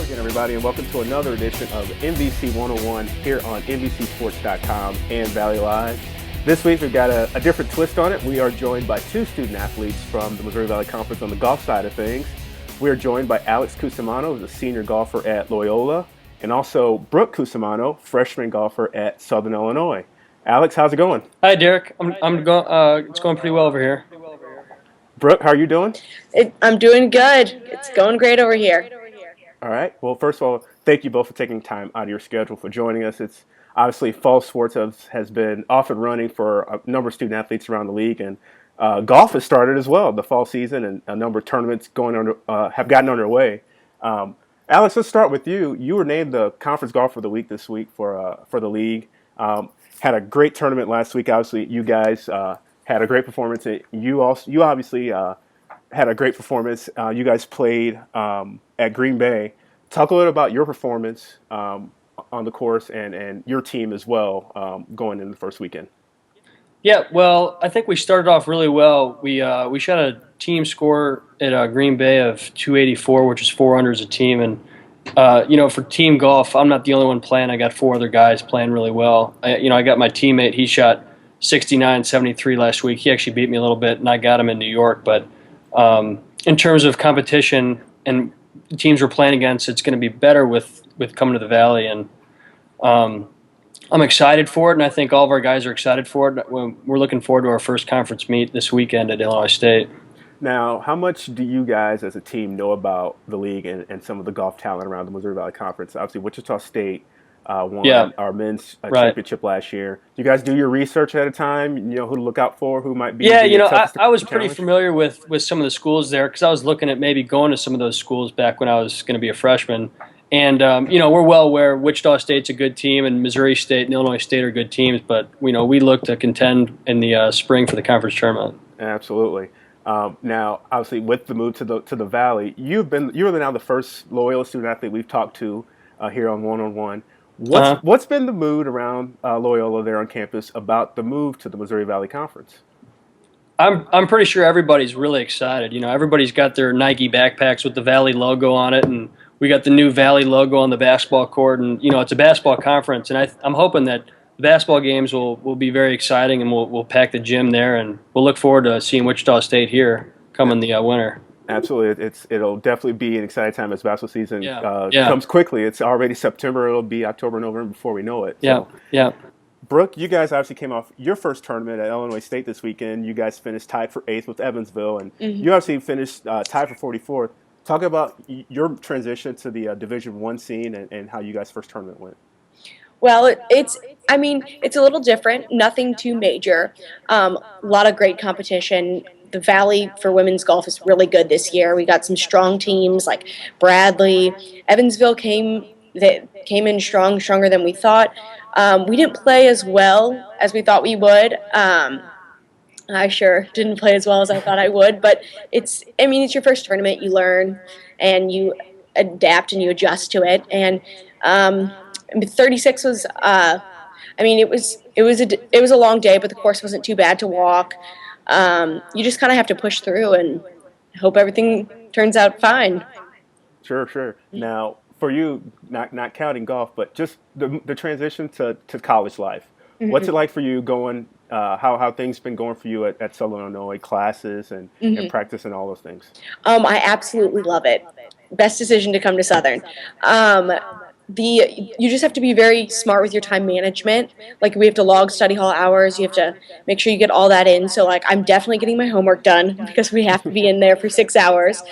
again, everybody, and welcome to another edition of NBC 101 here on NBCSports.com and Valley Live. This week, we've got a different twist on it. We are joined by two student athletes from the Missouri Valley Conference on the golf side of things. We are joined by Alex Cusumano, who's a senior golfer at Loyola, and also Brooke Cusumano, freshman golfer at Southern Illinois. Alex, how's it going? Hi, Derek. It's going pretty well over here. Brooke, how are you doing? I'm doing good. It's going great over here. All right. Well, first of all, thank you both for taking time out of your schedule for joining us. It's obviously fall sports has been off and running for a number of student athletes around the league, and golf has started as well. The fall season and a number of tournaments have gotten underway. Alex, let's start with you. You were named the Conference Golfer of the Week this week for the league. Had a great tournament last week. Obviously, you guys had a great performance. You obviously had a great performance. You guys played at Green Bay. Talk a little about your performance on the course and your team as well going into the first weekend. Yeah, well, I think we started off really well. We shot a team score at Green Bay of 284, which is 4 under as a team. And, for team golf, I'm not the only one playing. I got 4 other guys playing really well. I got my teammate. He shot 69-73 last week. He actually beat me a little bit, and I got him in New York. But in terms of competition and the teams we're playing against, it's going to be better with coming to the Valley. And I'm excited for it, and I think all of our guys are excited for it. We're looking forward to our first conference meet this weekend at Illinois State. Now, how much do you guys as a team know about the league and some of the golf talent around the Missouri Valley Conference? Obviously, Wichita State won our men's championship last year. Do you guys do your research ahead of time? You know who to look out for, who might be? Yeah, I was pretty familiar with some of the schools there because I was looking at maybe going to some of those schools back when I was going to be a freshman. And, we're well aware Wichita State's a good team and Missouri State and Illinois State are good teams, but, we look to contend in the spring for the conference tournament. Absolutely. Now, obviously, with the move to the Valley, you're now the first Loyola student athlete we've talked to here on One-on-One. What's been the mood around Loyola there on campus about the move to the Missouri Valley Conference? I'm pretty sure everybody's really excited. Everybody's got their Nike backpacks with the Valley logo on it, and we got the new Valley logo on the basketball court, and it's a basketball conference, and I'm hoping that the basketball games will be very exciting, and we'll pack the gym there, and we'll look forward to seeing Wichita State here coming the winter. Absolutely, it'll definitely be an exciting time as basketball season comes quickly. It's already September; it'll be October, November before we know it. Yeah. Brooke, you guys obviously came off your first tournament at Illinois State this weekend. You guys finished tied for 8th with Evansville, and you obviously finished tied for 44th. Talk about your transition to the Division I scene and how you guys' first tournament went. Well, it's a little different. Nothing too major. A lot of great competition. The Valley for women's golf is really good this year. We got some strong teams like Bradley. Evansville came in stronger than we thought. We didn't play as well as we thought we would. I sure didn't play as well as I thought I would, but it's your first tournament. You learn and you adapt and you adjust to it. And 36 was, it was a long day, but the course wasn't too bad to walk. You just kind of have to push through and hope everything turns out fine. Sure. Now, for you, not counting golf, but just the transition to college life. Mm-hmm. What's it like for you going? How things been going for you at Southern Illinois, classes and practice and all those things? I absolutely love it. Best decision to come to Southern. You just have to be very smart with your time management. Like, we have to log study hall hours. You have to make sure you get all that in. So, I'm definitely getting my homework done because we have to be in there for 6 hours.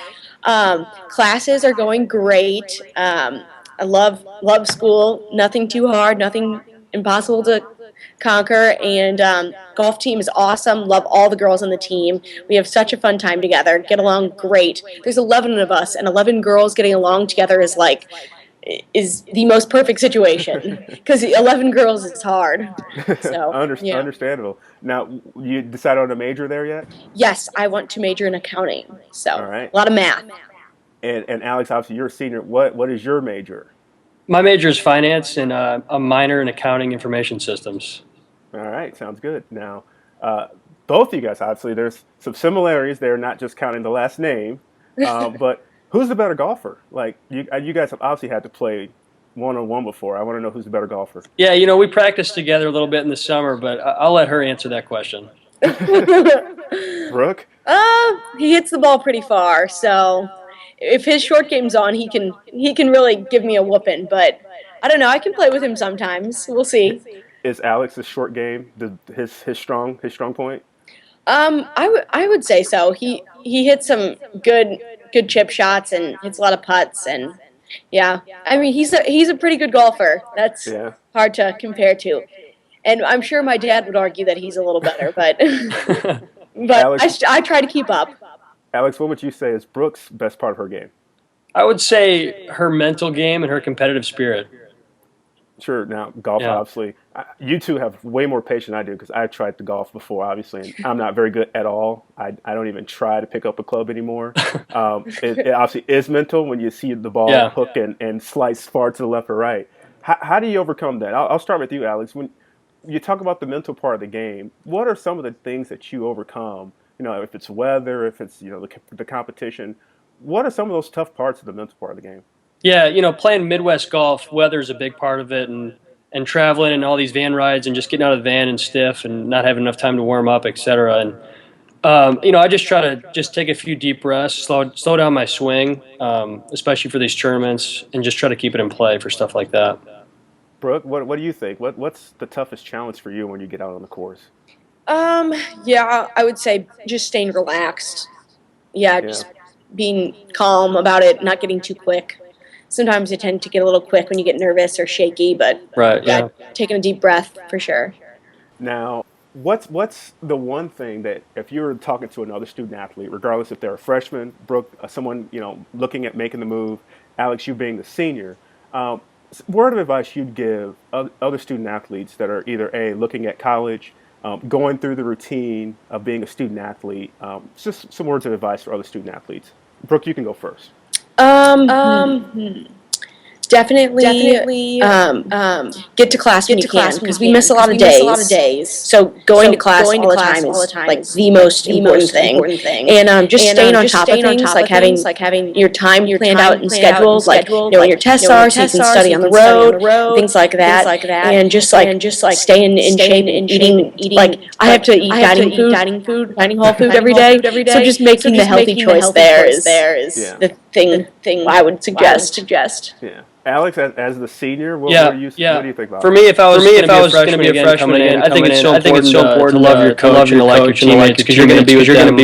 Classes are going great. I love school. Nothing too hard. Nothing impossible to conquer. And golf team is awesome. Love all the girls on the team. We have such a fun time together. Get along great. There's 11 of us, and 11 girls getting along together is the most perfect situation because 11 girls is hard. So Understandable. Now, you decided on a major there yet? Yes, I want to major in accounting. So all right. A lot of math. And Alex, obviously you're a senior. What is your major? My major is finance and a minor in accounting information systems. All right, sounds good. Now, both of you guys, obviously, there's some similarities there, not just counting the last name, but Who's the better golfer? Like you guys have obviously had to play one-on-one before. I want to know who's the better golfer. Yeah, we practiced together a little bit in the summer, but I'll let her answer that question. Brooke? He hits the ball pretty far, so if his short game's on, he can really give me a whooping. But I don't know. I can play with him sometimes. We'll see. Is Alex's short game his strong point? I would say so. He hits some good chip shots and hits a lot of putts, and yeah. I mean, he's a pretty good golfer. That's hard to compare to. And I'm sure my dad would argue that he's a little better, but Alex, I try to keep up. Alex, what would you say is Brooke's best part of her game? I would say her mental game and her competitive spirit. Sure. Now, golf, obviously, you two have way more patience than I do because I tried to golf before, obviously, and I'm not very good at all. I don't even try to pick up a club anymore. It obviously is mental when you see the ball hook and slice far to the left or right. How do you overcome that? I'll start with you, Alex. When you talk about the mental part of the game, what are some of the things that you overcome? If it's weather, if it's the competition, what are some of those tough parts of the mental part of the game? Yeah, playing Midwest golf, weather is a big part of it, and traveling and all these van rides and just getting out of the van and stiff and not having enough time to warm up, etc. And I just try to just take a few deep breaths, slow down my swing, especially for these tournaments, and just try to keep it in play for stuff like that. Brooke, what do you think? What's the toughest challenge for you when you get out on the course? Yeah, I would say just staying relaxed. Yeah, just being calm about it, not getting too quick. Sometimes you tend to get a little quick when you get nervous or shaky, but taking a deep breath for sure. Now, what's the one thing that if you were talking to another student athlete, regardless if they're a freshman, Brooke, someone looking at making the move, Alex, you being the senior, word of advice you'd give other student athletes that are either looking at college, going through the routine of being a student athlete, just some words of advice for other student athletes. Brooke, you can go first. Definitely get to class when you can, because we miss a lot of days. So going to class all the time is like the most important thing. And just staying on top of things, like having your time planned out and scheduled, like when your tests are, so you can study on the road, things like that. And just staying in shape and eating. Like I have to eat dining hall food every day. So just making the healthy choice there is the thing I would suggest. Yeah. Alex, as the senior, what do you think about For me, if I was going to be a freshman coming in, I think it's so important to love your coach and to like your teammates, because you're going to be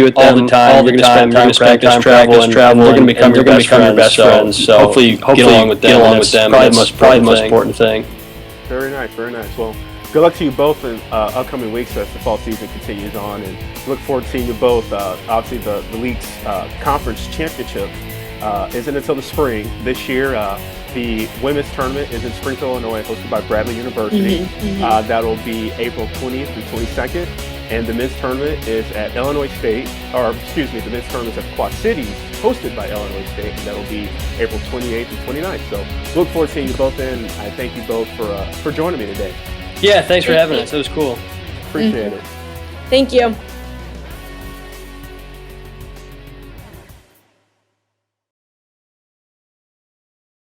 with them all the time. You're going to spend time travel, and they're going to become your best friends. So hopefully you get along with them. That's probably the most important thing. Very nice, very nice. Well, good luck to you both in upcoming weeks as the fall season continues on, and look forward to seeing you both. Obviously, the league's conference championship isn't until the spring. This year, the women's tournament is in Springfield, Illinois, hosted by Bradley University. That'll be April 20th through 22nd. And the men's tournament is at Illinois State, the men's tournament is at Quad Cities, hosted by Illinois State, and that'll be April 28th and 29th. So look forward to seeing you both in. I thank you both for joining me today. Yeah, thanks for having us. It was cool. Appreciate it. Thank you.